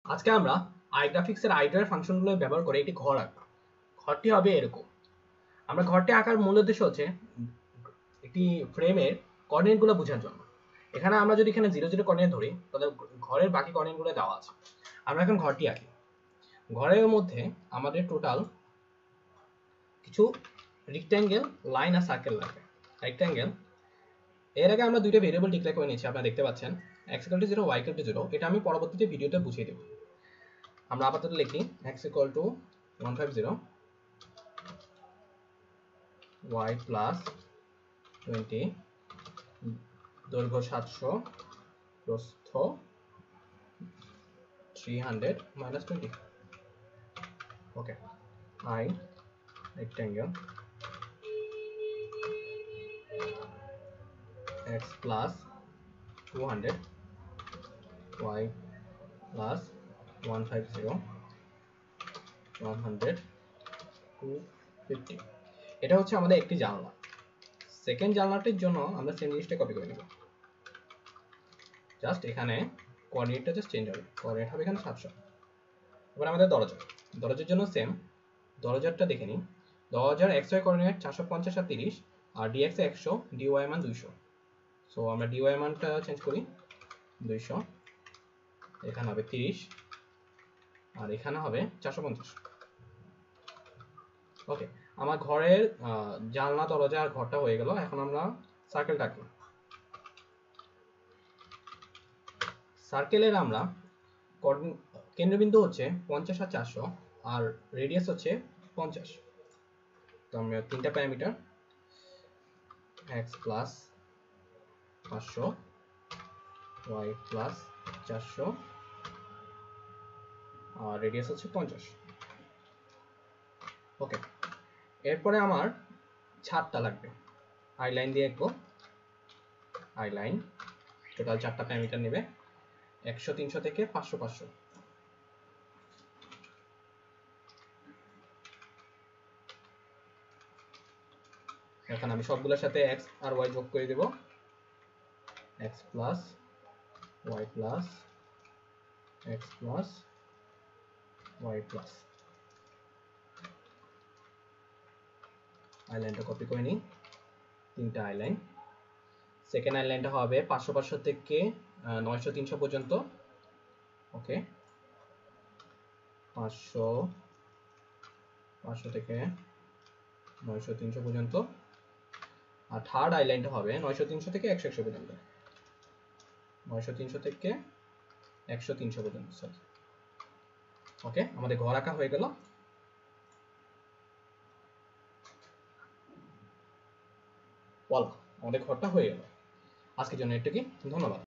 আজকে আমরা আইগ্রাফিক্সের আইটার ফাংশনগুলো ব্যবহার করে একটি ঘর আঁকব। ঘরটি হবে এরকম। আমরা ঘরটি আঁকার মূল উদ্দেশ্য হচ্ছে একটি ফ্রেমের কোঅর্ডিনেটগুলো বোঝার জন্য। এখানে আমরা যদি এখানে 0 0 কোঅর্ডিনেট ধরি তাহলে ঘরের বাকি কোঅর্ডিনেটগুলো দেওয়া আছে। আমরা এখন ঘরটি আঁকি। ঘরের মধ্যে আমাদের টোটাল কিছু রেক্ট্যাঙ্গেল, লাইন আর সার্কেল লাগবে। রেক্ট্যাঙ্গেল এর আগে আমরা দুইটা ভেরিয়েবল ডিক্লেয়ার করে নিয়েছি, আপনারা দেখতে পাচ্ছেন x = 0 y = 0। এটা আমি পরবর্তীতে ভিডিওতে বুঝিয়ে দেব। আমরা আপাতত লিখি x = 150 y + 20, দৈর্ঘ্য 700, প্রস্থ 300 - 20। ওকে, I rectangle x + 200 y + 150 100 250। এটা হচ্ছে আমাদের একটি জানলা। সেকেন্ড জানলাটির জন্য আমরা সেম জিনিসটা কপি করে নেব। জাস্ট এখানে কোঅর্ডিনেটটা জাস্ট চেঞ্জ হবে। কোঅর্ডিনেট হবে এখানে 700। এবার আমাদের দরজার জন্য সেম। দরজাটা দেখে নিই। দরজার xy কোঅর্ডিনেট 450 আর 30, আর dx 100, dy মান 200। সো আমরা dy মানটা চেঞ্জ করি 200, এখানে হবে 30 আর এখানে হবে 450। ওকে, আমার ঘরের জানলা, দরজা আর ঘরটা হয়ে গেল। এখন আমরা সার্কেলটা আঁকি। সার্কেলের আমরা কেন্দ্রবিন্দু হচ্ছে 50 আর 400, আর রেডিয়াস হচ্ছে 50। তো আমরা তিনটা প্যারামিটার x + 500 y + 400 আর রেডিয়াস হচ্ছে 50। ওকে, এরপরে আমার ছাদটা লাগবে। আই লাইন দিয়ে আঁকবো। আই লাইন টোটাল 4টা প্যারামিটার নেবে, 100 300 থেকে 500 500। এখন আমি সবগুলোর সাথে x আর y যোগ করে দেব। x + y + x + y +। I লাইনটা কপি করে নিই, তিনটা আই লাইন। সেকেন্ড আই লাইনটা হবে 500 500 থেকে 900 300 পর্যন্ত। ওকে, 500 500 থেকে 900 300 পর্যন্ত। আর থার্ড আই লাইনটা হবে 900 300 থেকে 100 100 পর্যন্ত। 900 300 থেকে 100 300 পর্যন্ত। সরি। ওকে, আমাদের ঘর আঁকা হয়ে গেল। ওয়ালা, আমাদের ঘরটা হয়ে গেল। আজকের জন্য এটুকুই। ধন্যবাদ।